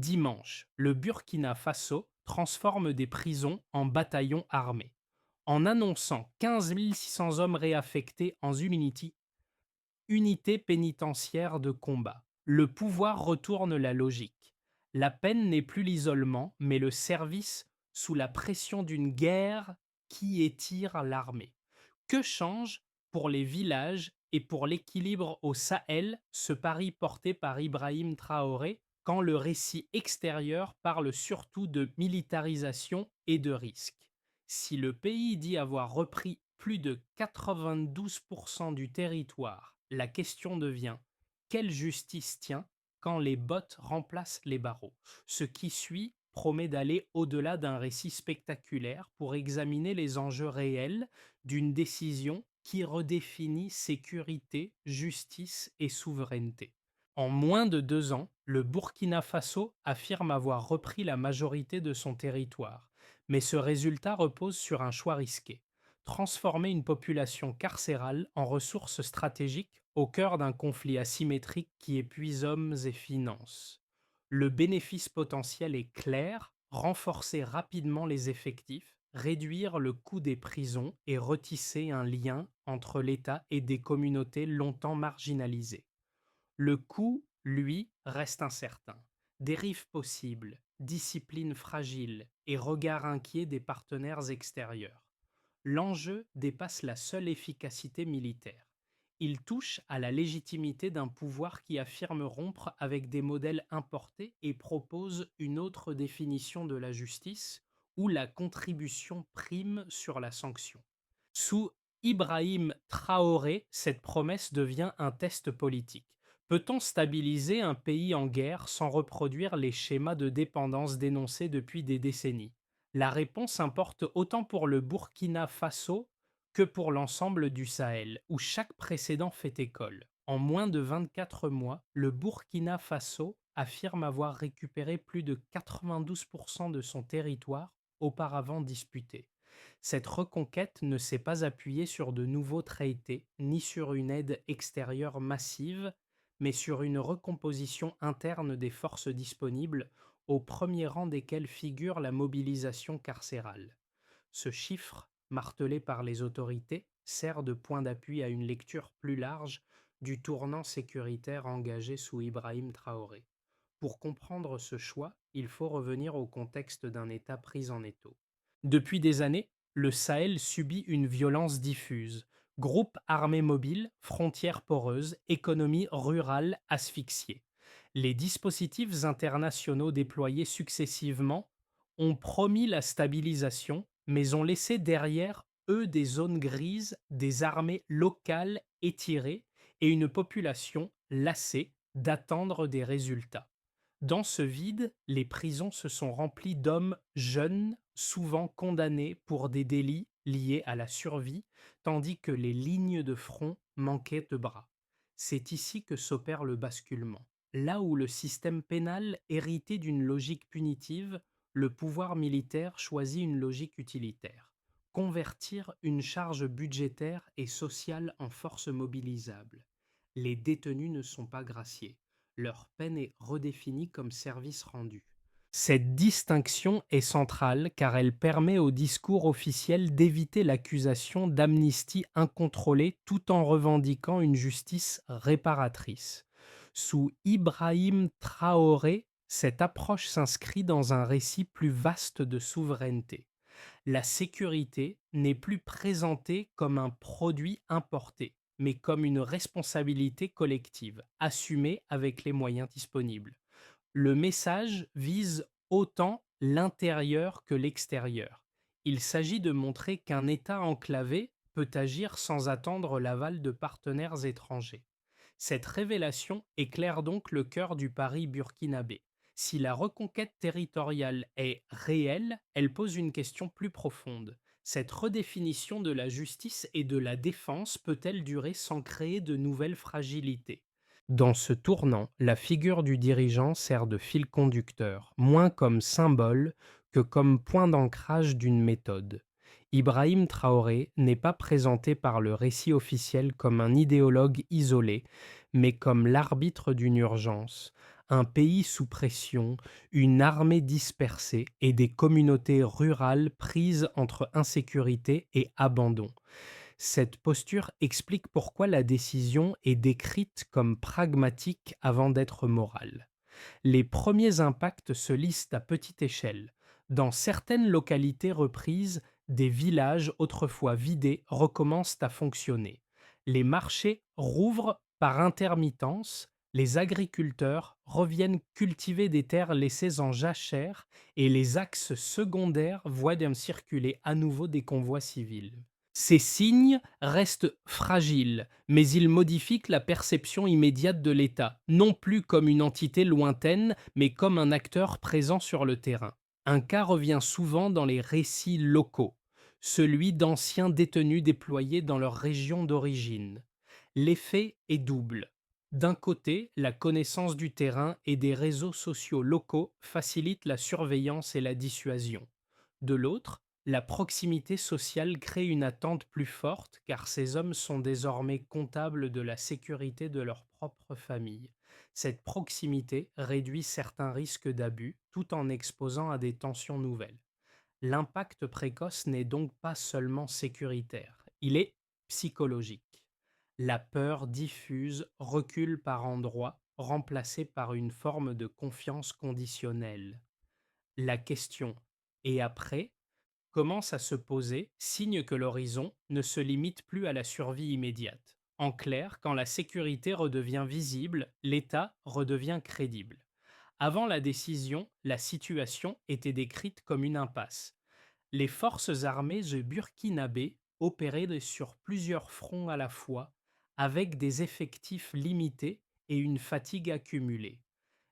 Dimanche, le Burkina Faso transforme des prisons en bataillons armés. En annonçant 15 600 hommes réaffectés en unités pénitentiaires de combat, le pouvoir retourne la logique. La peine n'est plus l'isolement, mais le service sous la pression d'une guerre qui étire l'armée. Que change pour les villages et pour l'équilibre au Sahel ce pari porté par Ibrahim Traoré quand le récit extérieur parle surtout de militarisation et de risque? Si le pays dit avoir repris plus de 92% du territoire, la question devient: quelle justice tient quand les bottes remplacent les barreaux? Ce qui suit promet d'aller au-delà d'un récit spectaculaire pour examiner les enjeux réels d'une décision qui redéfinit sécurité, justice et souveraineté. En moins de 2 ans, le Burkina Faso affirme avoir repris la majorité de son territoire, mais ce résultat repose sur un choix risqué: transformer une population carcérale en ressource stratégique au cœur d'un conflit asymétrique qui épuise hommes et finances. Le bénéfice potentiel est clair: renforcer rapidement les effectifs, réduire le coût des prisons et retisser un lien entre l'État et des communautés longtemps marginalisées. Le coût, lui, reste incertain. Dérives possibles, discipline fragile et regard inquiet des partenaires extérieurs. L'enjeu dépasse la seule efficacité militaire. Il touche à la légitimité d'un pouvoir qui affirme rompre avec des modèles importés et propose une autre définition de la justice, où la contribution prime sur la sanction. Sous Ibrahim Traoré, cette promesse devient un test politique. Peut-on stabiliser un pays en guerre sans reproduire les schémas de dépendance dénoncés depuis des décennies? La réponse importe autant pour le Burkina Faso que pour l'ensemble du Sahel, où chaque précédent fait école. En moins de 24 mois, le Burkina Faso affirme avoir récupéré plus de 92% de son territoire auparavant disputé. Cette reconquête ne s'est pas appuyée sur de nouveaux traités, ni sur une aide extérieure massive, mais sur une recomposition interne des forces disponibles, au premier rang desquelles figure la mobilisation carcérale. Ce chiffre, martelé par les autorités, sert de point d'appui à une lecture plus large du tournant sécuritaire engagé sous Ibrahim Traoré. Pour comprendre ce choix, il faut revenir au contexte d'un État pris en étau. Depuis des années, le Sahel subit une violence diffuse: groupes armés mobiles, frontières poreuses, économie rurale asphyxiée. Les dispositifs internationaux déployés successivement ont promis la stabilisation, mais ont laissé derrière eux des zones grises, des armées locales étirées et une population lassée d'attendre des résultats. Dans ce vide, les prisons se sont remplies d'hommes jeunes, souvent condamnés pour des délits liés à la survie, tandis que les lignes de front manquaient de bras. C'est ici que s'opère le basculement. Là où le système pénal héritait d'une logique punitive, le pouvoir militaire choisit une logique utilitaire: convertir une charge budgétaire et sociale en force mobilisable. Les détenus ne sont pas graciés. Leur peine est redéfinie comme service rendu. Cette distinction est centrale car elle permet au discours officiel d'éviter l'accusation d'amnistie incontrôlée tout en revendiquant une justice réparatrice. Sous Ibrahim Traoré, cette approche s'inscrit dans un récit plus vaste de souveraineté. La sécurité n'est plus présentée comme un produit importé, mais comme une responsabilité collective, assumée avec les moyens disponibles. Le message vise autant l'intérieur que l'extérieur. Il s'agit de montrer qu'un État enclavé peut agir sans attendre l'aval de partenaires étrangers. Cette révélation éclaire donc le cœur du pari burkinabé. Si la reconquête territoriale est réelle, elle pose une question plus profonde. Cette redéfinition de la justice et de la défense peut-elle durer sans créer de nouvelles fragilités? Dans ce tournant, la figure du dirigeant sert de fil conducteur, moins comme symbole que comme point d'ancrage d'une méthode. Ibrahim Traoré n'est pas présenté par le récit officiel comme un idéologue isolé, mais comme l'arbitre d'une urgence, Un pays sous pression, une armée dispersée et des communautés rurales prises entre insécurité et abandon. Cette posture explique pourquoi la décision est décrite comme pragmatique avant d'être morale. Les premiers impacts se lisent à petite échelle. Dans certaines localités reprises, des villages autrefois vidés recommencent à fonctionner. Les marchés rouvrent par intermittence, les agriculteurs reviennent cultiver des terres laissées en jachère et les axes secondaires voient circuler à nouveau des convois civils. Ces signes restent fragiles, mais ils modifient la perception immédiate de l'État, non plus comme une entité lointaine, mais comme un acteur présent sur le terrain. Un cas revient souvent dans les récits locaux, celui d'anciens détenus déployés dans leur région d'origine. L'effet est double. D'un côté, la connaissance du terrain et des réseaux sociaux locaux facilite la surveillance et la dissuasion. De l'autre, la proximité sociale crée une attente plus forte car ces hommes sont désormais comptables de la sécurité de leur propre famille. Cette proximité réduit certains risques d'abus tout en exposant à des tensions nouvelles. L'impact précoce n'est donc pas seulement sécuritaire, il est psychologique. La peur diffuse recule par endroits, remplacée par une forme de confiance conditionnelle. La question «et après?» commence à se poser, signe que l'horizon ne se limite plus à la survie immédiate. En clair, quand la sécurité redevient visible, l'État redevient crédible. Avant la décision, la situation était décrite comme une impasse. Les forces armées burkinabées opéraient sur plusieurs fronts à la fois, avec des effectifs limités et une fatigue accumulée.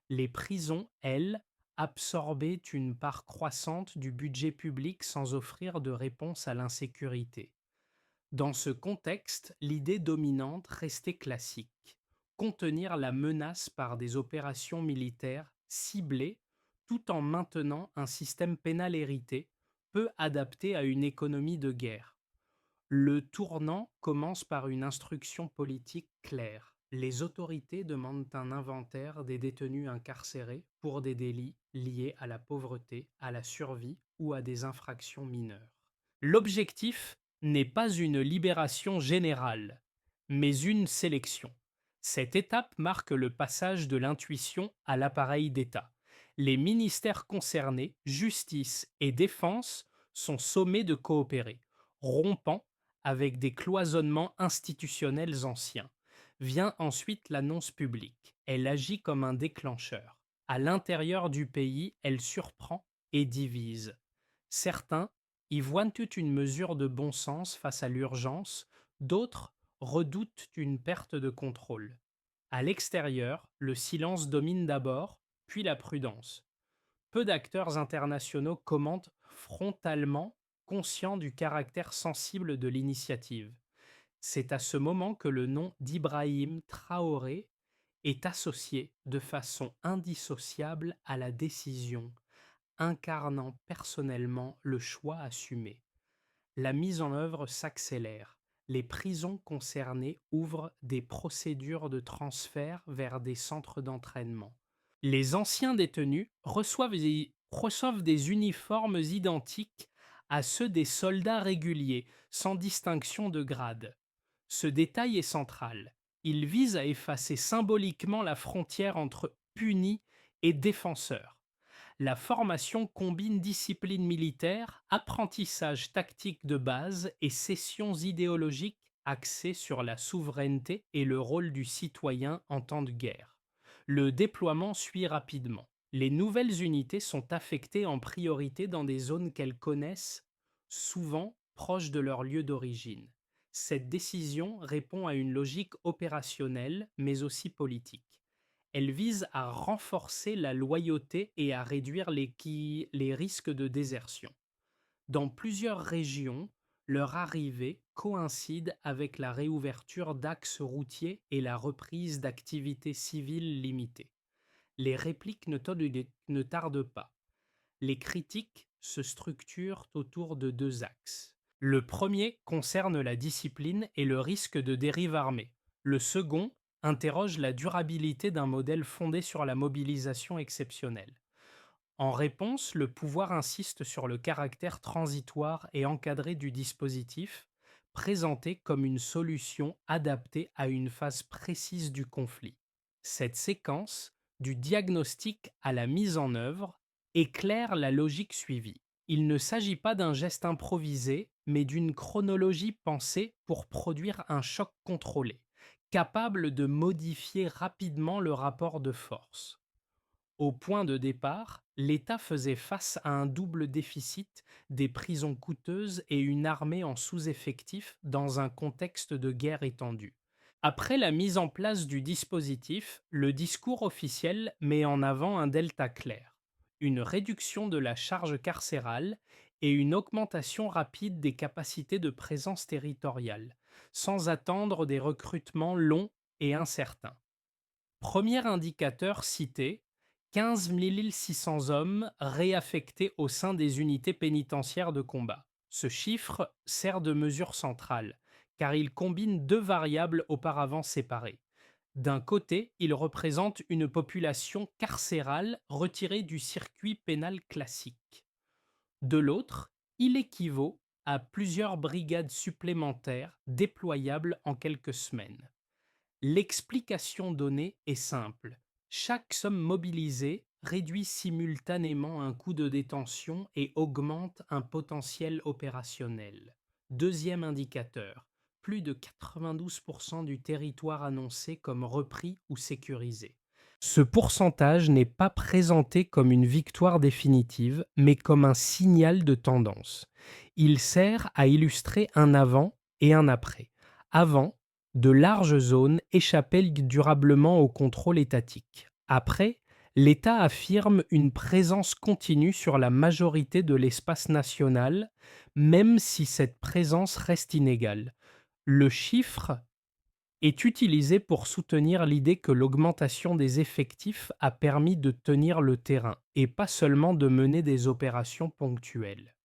Les prisons, elles, absorbaient une part croissante du budget public sans offrir de réponse à l'insécurité. Dans ce contexte, l'idée dominante restait classique: contenir la menace par des opérations militaires ciblées tout en maintenant un système pénal hérité, peu adapté à une économie de guerre. Le tournant commence par une instruction politique claire. Les autorités demandent un inventaire des détenus incarcérés pour des délits liés à la pauvreté, à la survie ou à des infractions mineures. L'objectif n'est pas une libération générale, mais une sélection. Cette étape marque le passage de l'intuition à l'appareil d'État. Les ministères concernés, justice et défense, sont sommés de coopérer, rompant avec des cloisonnements institutionnels anciens. Vient ensuite l'annonce publique. Elle agit comme un déclencheur. À l'intérieur du pays, elle surprend et divise. Certains y voient toute une mesure de bon sens face à l'urgence, d'autres redoutent une perte de contrôle. À l'extérieur, le silence domine d'abord, puis la prudence. Peu d'acteurs internationaux commentent frontalement, conscients du caractère sensible de l'initiative. C'est à ce moment que le nom d'Ibrahim Traoré est associé de façon indissociable à la décision, incarnant personnellement le choix assumé. La mise en œuvre s'accélère. Les prisons concernées ouvrent des procédures de transfert vers des centres d'entraînement. Les anciens détenus reçoivent des uniformes identiques à ceux des soldats réguliers, sans distinction de grade. Ce détail est central. Il vise à effacer symboliquement la frontière entre punis et défenseurs. La formation combine discipline militaire, apprentissage tactique de base et sessions idéologiques axées sur la souveraineté et le rôle du citoyen en temps de guerre. Le déploiement suit rapidement. Les nouvelles unités sont affectées en priorité dans des zones qu'elles connaissent, souvent proches de leur lieu d'origine. Cette décision répond à une logique opérationnelle mais aussi politique. Elle vise à renforcer la loyauté et à réduire les risques de désertion. Dans plusieurs régions, leur arrivée coïncide avec la réouverture d'axes routiers et la reprise d'activités civiles limitées. Les répliques ne tardent pas. Les critiques se structurent autour de deux axes. Le premier concerne la discipline et le risque de dérive armée. Le second interroge la durabilité d'un modèle fondé sur la mobilisation exceptionnelle. En réponse, le pouvoir insiste sur le caractère transitoire et encadré du dispositif, présenté comme une solution adaptée à une phase précise du conflit. Cette séquence, du diagnostic à la mise en œuvre, éclaire la logique suivie. Il ne s'agit pas d'un geste improvisé, mais d'une chronologie pensée pour produire un choc contrôlé, capable de modifier rapidement le rapport de force. Au point de départ, l'État faisait face à un double déficit, des prisons coûteuses et une armée en sous-effectif dans un contexte de guerre étendue. Après la mise en place du dispositif, le discours officiel met en avant un delta clair, une réduction de la charge carcérale et une augmentation rapide des capacités de présence territoriale, sans attendre des recrutements longs et incertains. Premier indicateur cité, 15 600 hommes réaffectés au sein des unités pénitentiaires de combat. Ce chiffre sert de mesure centrale, car il combine deux variables auparavant séparées. D'un côté, il représente une population carcérale retirée du circuit pénal classique. De l'autre, il équivaut à plusieurs brigades supplémentaires déployables en quelques semaines. L'explication donnée est simple. Chaque somme mobilisée réduit simultanément un coût de détention et augmente un potentiel opérationnel. Deuxième indicateur, plus de 92% du territoire annoncé comme repris ou sécurisé. Ce pourcentage n'est pas présenté comme une victoire définitive, mais comme un signal de tendance. Il sert à illustrer un avant et un après. Avant, de larges zones échappaient durablement au contrôle étatique. Après, l'État affirme une présence continue sur la majorité de l'espace national, même si cette présence reste inégale. Le chiffre est utilisé pour soutenir l'idée que l'augmentation des effectifs a permis de tenir le terrain et pas seulement de mener des opérations ponctuelles.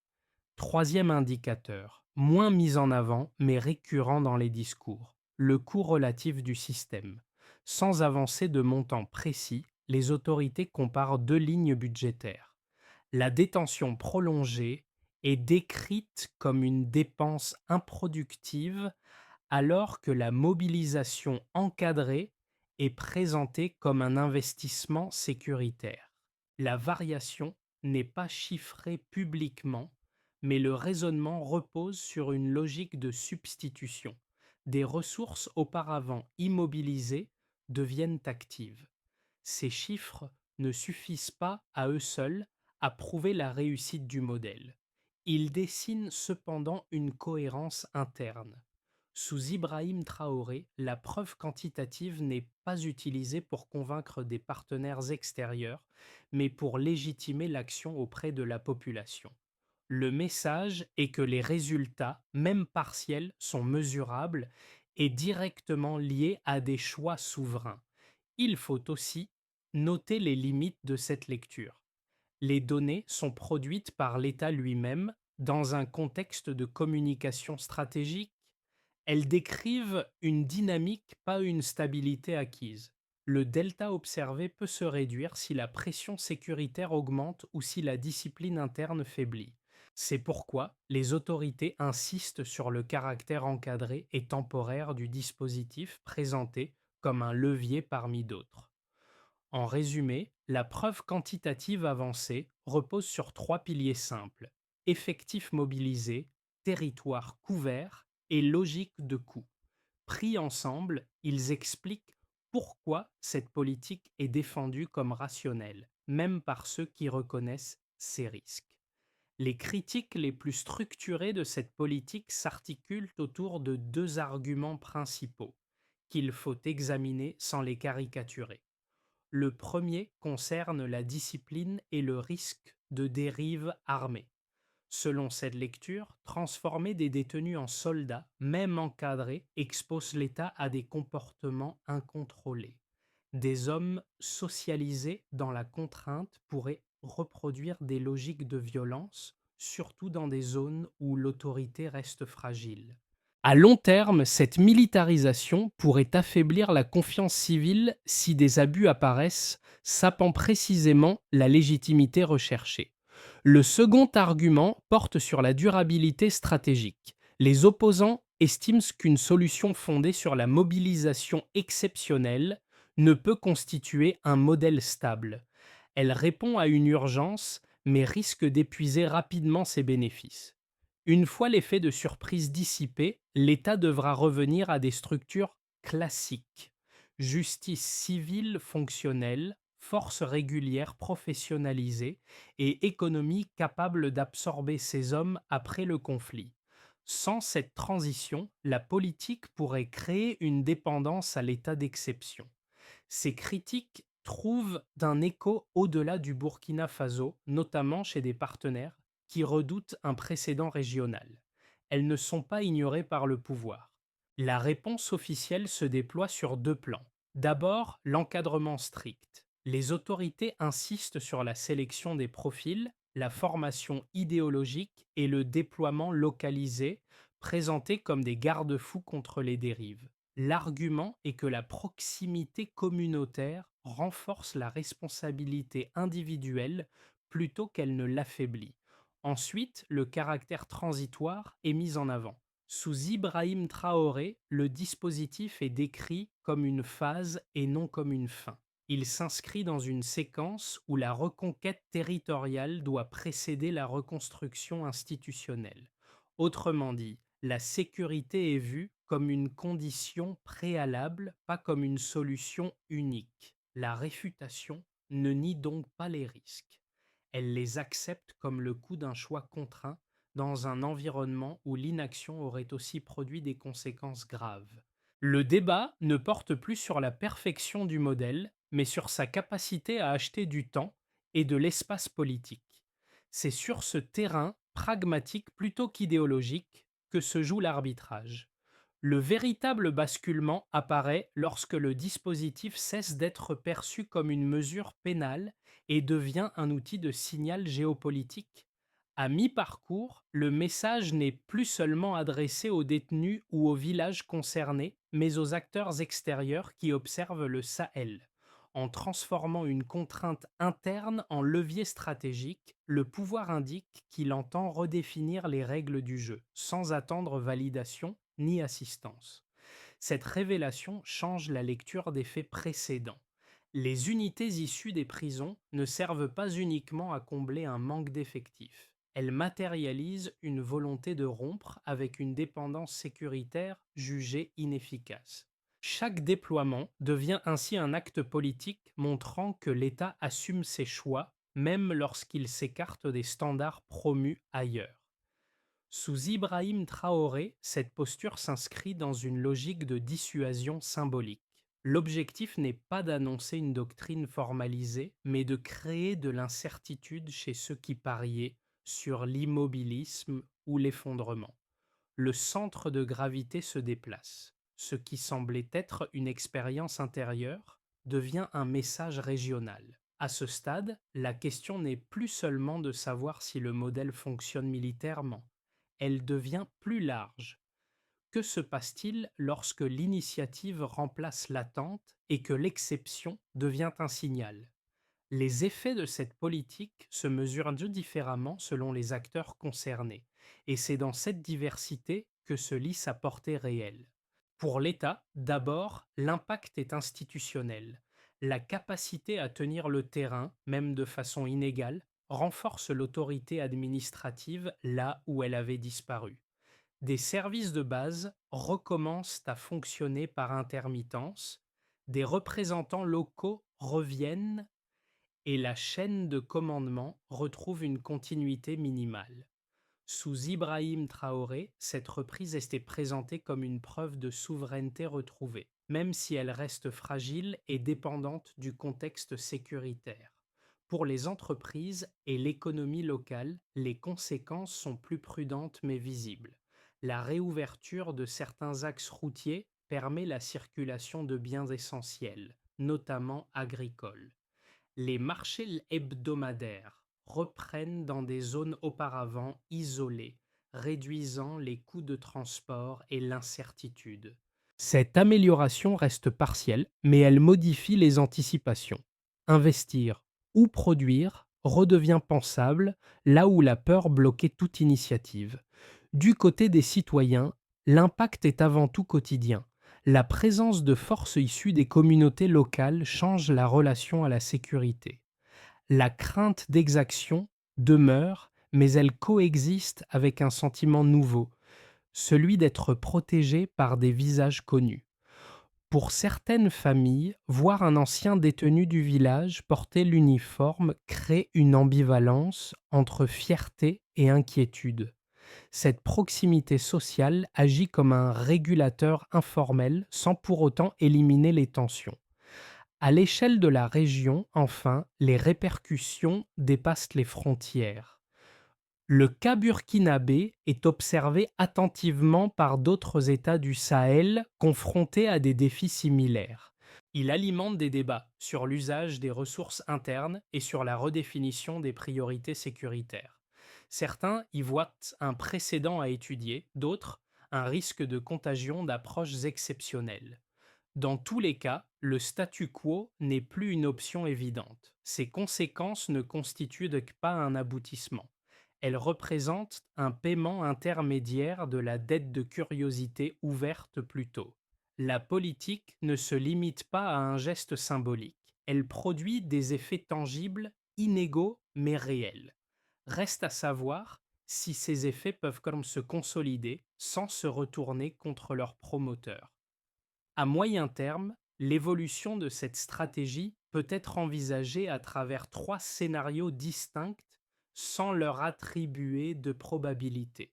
Troisième indicateur, moins mis en avant mais récurrent dans les discours, le coût relatif du système. Sans avancer de montant précis, les autorités comparent deux lignes budgétaires. La détention prolongée est décrite comme une dépense improductive alors que la mobilisation encadrée est présentée comme un investissement sécuritaire. La variation n'est pas chiffrée publiquement, mais le raisonnement repose sur une logique de substitution. Des ressources auparavant immobilisées deviennent actives. Ces chiffres ne suffisent pas à eux seuls à prouver la réussite du modèle. Ils dessinent cependant une cohérence interne. Sous Ibrahim Traoré, la preuve quantitative n'est pas utilisée pour convaincre des partenaires extérieurs, mais pour légitimer l'action auprès de la population. Le message est que les résultats, même partiels, sont mesurables et directement liés à des choix souverains. Il faut aussi noter les limites de cette lecture. Les données sont produites par l'État lui-même dans un contexte de communication stratégique. Elles décrivent une dynamique, pas une stabilité acquise. Le delta observé peut se réduire si la pression sécuritaire augmente ou si la discipline interne faiblit. C'est pourquoi les autorités insistent sur le caractère encadré et temporaire du dispositif présenté comme un levier parmi d'autres. En résumé, la preuve quantitative avancée repose sur trois piliers simples: effectifs mobilisés, territoire couvert et logique de coût. Pris ensemble, ils expliquent pourquoi cette politique est défendue comme rationnelle, même par ceux qui reconnaissent ces risques. Les critiques les plus structurées de cette politique s'articulent autour de deux arguments principaux qu'il faut examiner sans les caricaturer. Le premier concerne la discipline et le risque de dérive armée. Selon cette lecture, transformer des détenus en soldats, même encadrés, expose l'État à des comportements incontrôlés. Des hommes socialisés dans la contrainte pourraient reproduire des logiques de violence, surtout dans des zones où l'autorité reste fragile. À long terme, cette militarisation pourrait affaiblir la confiance civile si des abus apparaissent, sapant précisément la légitimité recherchée. Le second argument porte sur la durabilité stratégique. Les opposants estiment qu'une solution fondée sur la mobilisation exceptionnelle ne peut constituer un modèle stable. Elle répond à une urgence, mais risque d'épuiser rapidement ses bénéfices. Une fois l'effet de surprise dissipé, l'État devra revenir à des structures classiques. Justice civile fonctionnelle, force régulière professionnalisée et économie capable d'absorber ces hommes après le conflit. Sans cette transition, la politique pourrait créer une dépendance à l'état d'exception. Ces critiques trouvent d'un écho au-delà du Burkina Faso, notamment chez des partenaires qui redoutent un précédent régional. Elles ne sont pas ignorées par le pouvoir. La réponse officielle se déploie sur deux plans. D'abord, l'encadrement strict. Les autorités insistent sur la sélection des profils, la formation idéologique et le déploiement localisé, présentés comme des garde-fous contre les dérives. L'argument est que la proximité communautaire renforce la responsabilité individuelle plutôt qu'elle ne l'affaiblit. Ensuite, le caractère transitoire est mis en avant. Sous Ibrahim Traoré, le dispositif est décrit comme une phase et non comme une fin. Il s'inscrit dans une séquence où la reconquête territoriale doit précéder la reconstruction institutionnelle. Autrement dit, la sécurité est vue comme une condition préalable, pas comme une solution unique. La réfutation ne nie donc pas les risques. Elle les accepte comme le coût d'un choix contraint dans un environnement où l'inaction aurait aussi produit des conséquences graves. Le débat ne porte plus sur la perfection du modèle, mais sur sa capacité à acheter du temps et de l'espace politique. C'est sur ce terrain pragmatique plutôt qu'idéologique que se joue l'arbitrage. Le véritable basculement apparaît lorsque le dispositif cesse d'être perçu comme une mesure pénale et devient un outil de signal géopolitique. À mi-parcours, le message n'est plus seulement adressé aux détenus ou aux villages concernés, mais aux acteurs extérieurs qui observent le Sahel. En transformant une contrainte interne en levier stratégique, le pouvoir indique qu'il entend redéfinir les règles du jeu, sans attendre validation ni assistance. Cette révélation change la lecture des faits précédents. Les unités issues des prisons ne servent pas uniquement à combler un manque d'effectifs. Elles matérialisent une volonté de rompre avec une dépendance sécuritaire jugée inefficace. Chaque déploiement devient ainsi un acte politique montrant que l'État assume ses choix, même lorsqu'il s'écarte des standards promus ailleurs. Sous Ibrahim Traoré, cette posture s'inscrit dans une logique de dissuasion symbolique. L'objectif n'est pas d'annoncer une doctrine formalisée, mais de créer de l'incertitude chez ceux qui pariaient sur l'immobilisme ou l'effondrement. Le centre de gravité se déplace. Ce qui semblait être une expérience intérieure devient un message régional. À ce stade, la question n'est plus seulement de savoir si le modèle fonctionne militairement, elle devient plus large. Que se passe-t-il lorsque l'initiative remplace l'attente et que l'exception devient un signal? Les effets de cette politique se mesurent différemment selon les acteurs concernés, et c'est dans cette diversité que se lit sa portée réelle. Pour l'État, d'abord, l'impact est institutionnel. La capacité à tenir le terrain, même de façon inégale, renforce l'autorité administrative là où elle avait disparu. Des services de base recommencent à fonctionner par intermittence, des représentants locaux reviennent et la chaîne de commandement retrouve une continuité minimale. Sous Ibrahim Traoré, cette reprise était présentée comme une preuve de souveraineté retrouvée, même si elle reste fragile et dépendante du contexte sécuritaire. Pour les entreprises et l'économie locale, les conséquences sont plus prudentes mais visibles. La réouverture de certains axes routiers permet la circulation de biens essentiels, notamment agricoles. Les marchés hebdomadaires reprennent dans des zones auparavant isolées, réduisant les coûts de transport et l'incertitude. Cette amélioration reste partielle, mais elle modifie les anticipations. Investir ou produire redevient pensable là où la peur bloquait toute initiative. Du côté des citoyens, l'impact est avant tout quotidien. La présence de forces issues des communautés locales change la relation à la sécurité. La crainte d'exaction demeure, mais elle coexiste avec un sentiment nouveau, celui d'être protégé par des visages connus. Pour certaines familles, voir un ancien détenu du village porter l'uniforme crée une ambivalence entre fierté et inquiétude. Cette proximité sociale agit comme un régulateur informel sans pour autant éliminer les tensions. À l'échelle de la région, enfin, les répercussions dépassent les frontières. Le cas burkinabé est observé attentivement par d'autres États du Sahel confrontés à des défis similaires. Il alimente des débats sur l'usage des ressources internes et sur la redéfinition des priorités sécuritaires. Certains y voient un précédent à étudier, d'autres un risque de contagion d'approches exceptionnelles. Dans tous les cas, le statu quo n'est plus une option évidente. Ses conséquences ne constituent donc pas un aboutissement. Elles représentent un paiement intermédiaire de la dette de curiosité ouverte plus tôt. La politique ne se limite pas à un geste symbolique. Elle produit des effets tangibles, inégaux mais réels. Reste à savoir si ces effets peuvent comme se consolider sans se retourner contre leurs promoteurs. À moyen terme, l'évolution de cette stratégie peut être envisagée à travers trois scénarios distincts sans leur attribuer de probabilité.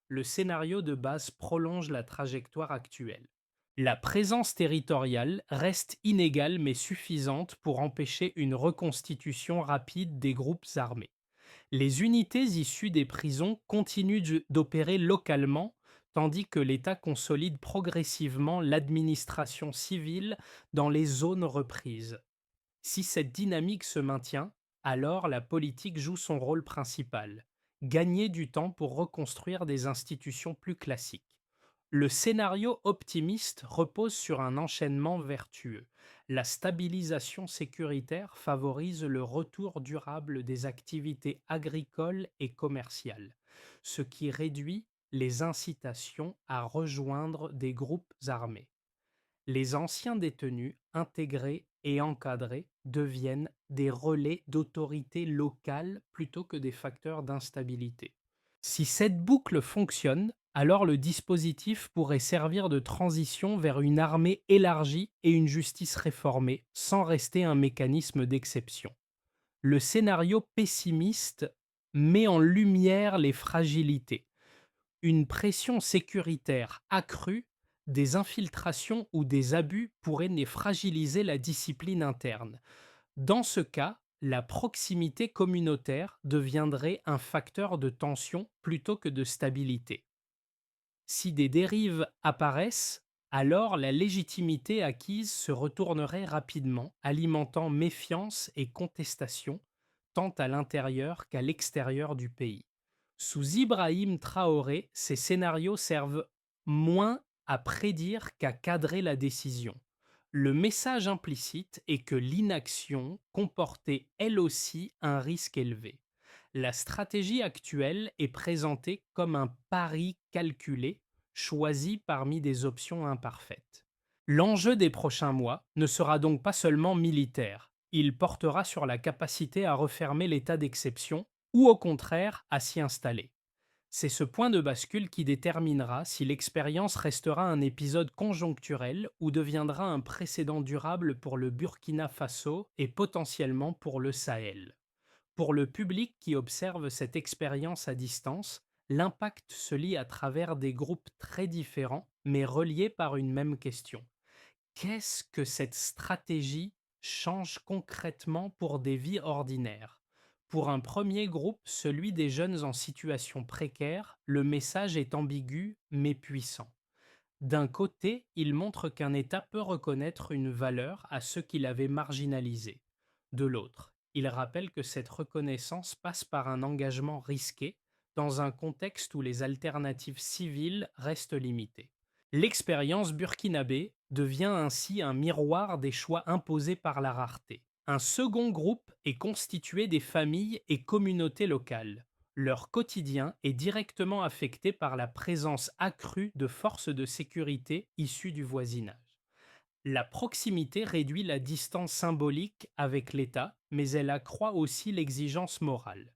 Le scénario de base prolonge la trajectoire actuelle. La présence territoriale reste inégale mais suffisante pour empêcher une reconstitution rapide des groupes armés. Les unités issues des prisons continuent d'opérer localement, tandis que l'État consolide progressivement l'administration civile dans les zones reprises. Si cette dynamique se maintient, alors la politique joue son rôle principal, gagner du temps pour reconstruire des institutions plus classiques. Le scénario optimiste repose sur un enchaînement vertueux. La stabilisation sécuritaire favorise le retour durable des activités agricoles et commerciales, ce qui réduit les incitations à rejoindre des groupes armés. Les anciens détenus, intégrés et encadrés, deviennent des relais d'autorité locale plutôt que des facteurs d'instabilité. Si cette boucle fonctionne, alors le dispositif pourrait servir de transition vers une armée élargie et une justice réformée, sans rester un mécanisme d'exception. Le scénario pessimiste met en lumière les fragilités. Une pression sécuritaire accrue, des infiltrations ou des abus pourraient fragiliser la discipline interne. Dans ce cas, la proximité communautaire deviendrait un facteur de tension plutôt que de stabilité. Si des dérives apparaissent, alors la légitimité acquise se retournerait rapidement, alimentant méfiance et contestation, tant à l'intérieur qu'à l'extérieur du pays. Sous Ibrahim Traoré, ces scénarios servent moins à prédire qu'à cadrer la décision. Le message implicite est que l'inaction comportait elle aussi un risque élevé. La stratégie actuelle est présentée comme un pari calculé, choisi parmi des options imparfaites. L'enjeu des prochains mois ne sera donc pas seulement militaire, il portera sur la capacité à refermer l'état d'exception ou au contraire à s'y installer. C'est ce point de bascule qui déterminera si l'expérience restera un épisode conjoncturel ou deviendra un précédent durable pour le Burkina Faso et potentiellement pour le Sahel. Pour le public qui observe cette expérience à distance, l'impact se lit à travers des groupes très différents mais reliés par une même question. Qu'est-ce que cette stratégie change concrètement pour des vies ordinaires? Pour un premier groupe, celui des jeunes en situation précaire, le message est ambigu mais puissant. D'un côté, il montre qu'un État peut reconnaître une valeur à ceux qui l'avaient marginalisé. De l'autre, il rappelle que cette reconnaissance passe par un engagement risqué dans un contexte où les alternatives civiles restent limitées. L'expérience burkinabé devient ainsi un miroir des choix imposés par la rareté. Un second groupe est constitué des familles et communautés locales. Leur quotidien est directement affecté par la présence accrue de forces de sécurité issues du voisinage. La proximité réduit la distance symbolique avec l'État, mais elle accroît aussi l'exigence morale.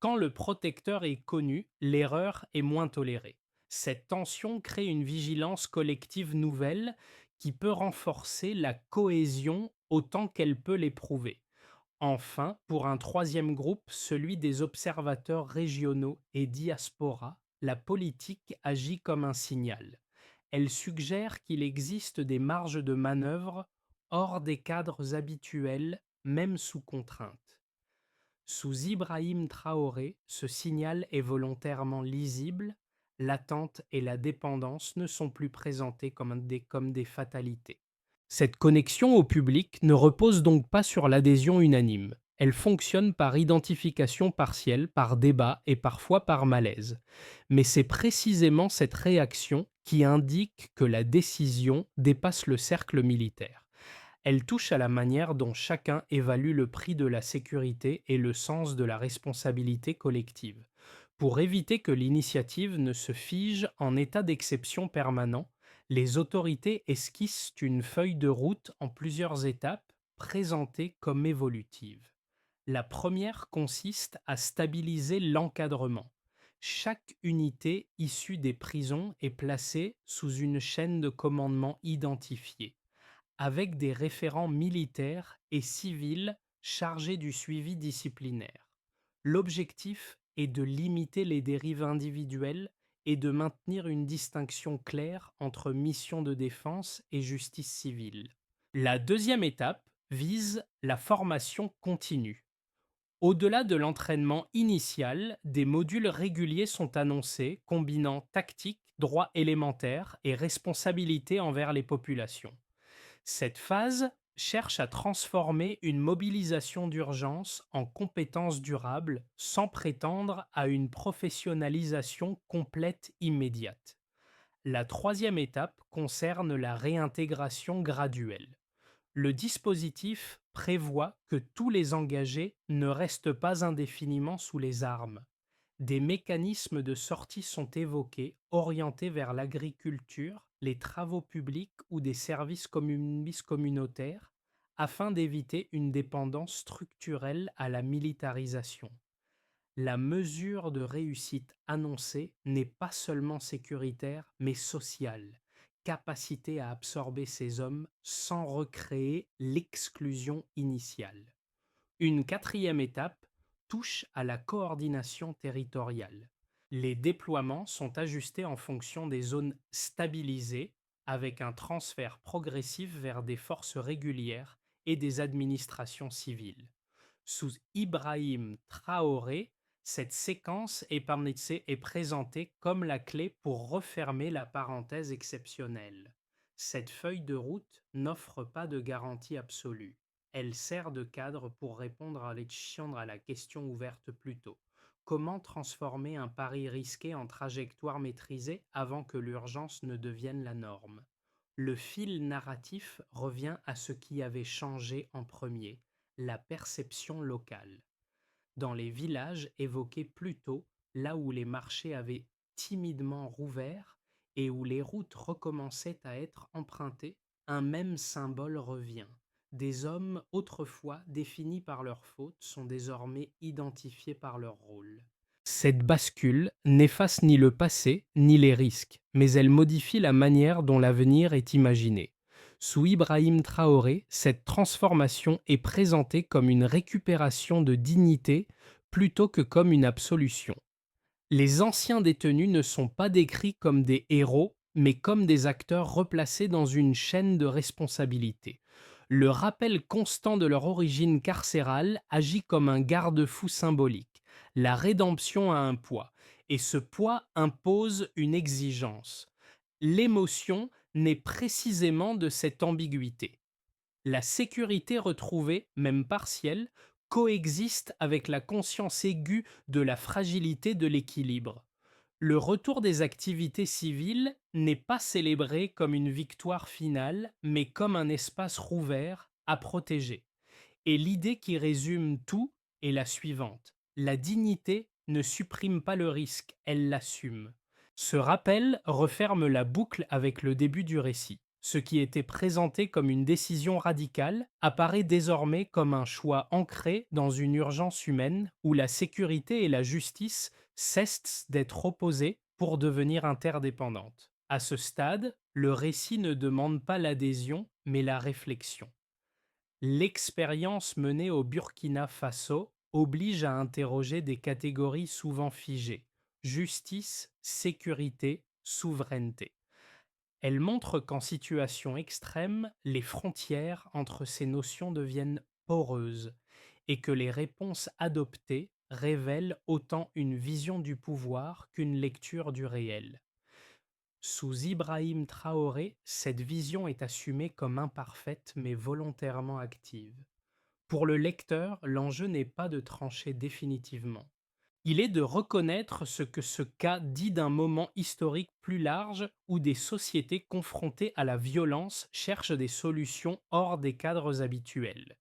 Quand le protecteur est connu, l'erreur est moins tolérée. Cette tension crée une vigilance collective nouvelle qui peut renforcer la cohésion autant qu'elle peut l'éprouver. Enfin, pour un troisième groupe, celui des observateurs régionaux et diaspora, la politique agit comme un signal. Elle suggère qu'il existe des marges de manœuvre hors des cadres habituels, même sous contrainte. Sous Ibrahim Traoré, ce signal est volontairement lisible, l'attente et la dépendance ne sont plus présentées comme des fatalités. Cette connexion au public ne repose donc pas sur l'adhésion unanime. Elle fonctionne par identification partielle, par débat et parfois par malaise. Mais c'est précisément cette réaction qui indique que la décision dépasse le cercle militaire. Elle touche à la manière dont chacun évalue le prix de la sécurité et le sens de la responsabilité collective. Pour éviter que l'initiative ne se fige en état d'exception permanent, les autorités esquissent une feuille de route en plusieurs étapes présentées comme évolutives. La première consiste à stabiliser l'encadrement. Chaque unité issue des prisons est placée sous une chaîne de commandement identifiée avec des référents militaires et civils chargés du suivi disciplinaire. L'objectif est de limiter les dérives individuelles et de maintenir une distinction claire entre mission de défense et justice civile. La deuxième étape vise la formation continue. Au-delà de l'entraînement initial, des modules réguliers sont annoncés combinant tactique, droit élémentaire et responsabilité envers les populations. Cette phase cherche à transformer une mobilisation d'urgence en compétence durable sans prétendre à une professionnalisation complète immédiate. La troisième étape concerne la réintégration graduelle. Le dispositif prévoit que tous les engagés ne restent pas indéfiniment sous les armes. Des mécanismes de sortie sont évoqués, orientés vers l'agriculture, les travaux publics ou des services communautaires, afin d'éviter une dépendance structurelle à la militarisation. La mesure de réussite annoncée n'est pas seulement sécuritaire, mais sociale, capacité à absorber ces hommes sans recréer l'exclusion initiale. Une quatrième étape touche à la coordination territoriale. Les déploiements sont ajustés en fonction des zones stabilisées, avec un transfert progressif vers des forces régulières et des administrations civiles. Sous Ibrahim Traoré, cette séquence est présentée comme la clé pour refermer la parenthèse exceptionnelle. Cette feuille de route n'offre pas de garantie absolue. Elle sert de cadre pour répondre à la question ouverte plus tôt. Comment transformer un pari risqué en trajectoire maîtrisée avant que l'urgence ne devienne la norme? Le fil narratif revient à ce qui avait changé en premier, la perception locale. Dans les villages évoqués plus tôt, là où les marchés avaient timidement rouvert et où les routes recommençaient à être empruntées, un même symbole revient. Des hommes autrefois définis par leurs fautes sont désormais identifiés par leur rôle. Cette bascule n'efface ni le passé ni les risques, mais elle modifie la manière dont l'avenir est imaginé. Sous Ibrahim Traoré, cette transformation est présentée comme une récupération de dignité plutôt que comme une absolution. Les anciens détenus ne sont pas décrits comme des héros, mais comme des acteurs replacés dans une chaîne de responsabilité. Le rappel constant de leur origine carcérale agit comme un garde-fou symbolique. La rédemption a un poids, et ce poids impose une exigence. L'émotion naît précisément de cette ambiguïté. La sécurité retrouvée, même partielle, coexiste avec la conscience aiguë de la fragilité de l'équilibre. Le retour des activités civiles n'est pas célébré comme une victoire finale, mais comme un espace rouvert à protéger. Et l'idée qui résume tout est la suivante. La dignité ne supprime pas le risque, elle l'assume. Ce rappel referme la boucle avec le début du récit. Ce qui était présenté comme une décision radicale apparaît désormais comme un choix ancré dans une urgence humaine où la sécurité et la justice cessent d'être opposées pour devenir interdépendantes. À ce stade, le récit ne demande pas l'adhésion, mais la réflexion. L'expérience menée au Burkina Faso oblige à interroger des catégories souvent figées: justice, sécurité, souveraineté. Elle montre qu'en situation extrême, les frontières entre ces notions deviennent poreuses et que les réponses adoptées révèlent autant une vision du pouvoir qu'une lecture du réel. Sous Ibrahim Traoré, cette vision est assumée comme imparfaite mais volontairement active. Pour le lecteur, l'enjeu n'est pas de trancher définitivement. Il est de reconnaître ce que ce cas dit d'un moment historique plus large où des sociétés confrontées à la violence cherchent des solutions hors des cadres habituels.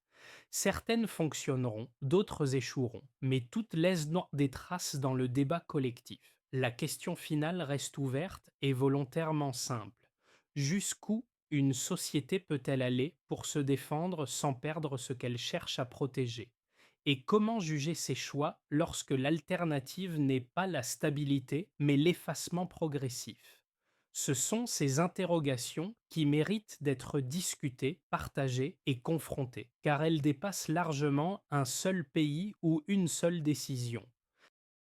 Certaines fonctionneront, d'autres échoueront, mais toutes laissent des traces dans le débat collectif. La question finale reste ouverte et volontairement simple. Jusqu'où une société peut-elle aller pour se défendre sans perdre ce qu'elle cherche à protéger? Et comment juger ses choix lorsque l'alternative n'est pas la stabilité, mais l'effacement progressif? Ce sont ces interrogations qui méritent d'être discutées, partagées et confrontées, car elles dépassent largement un seul pays ou une seule décision.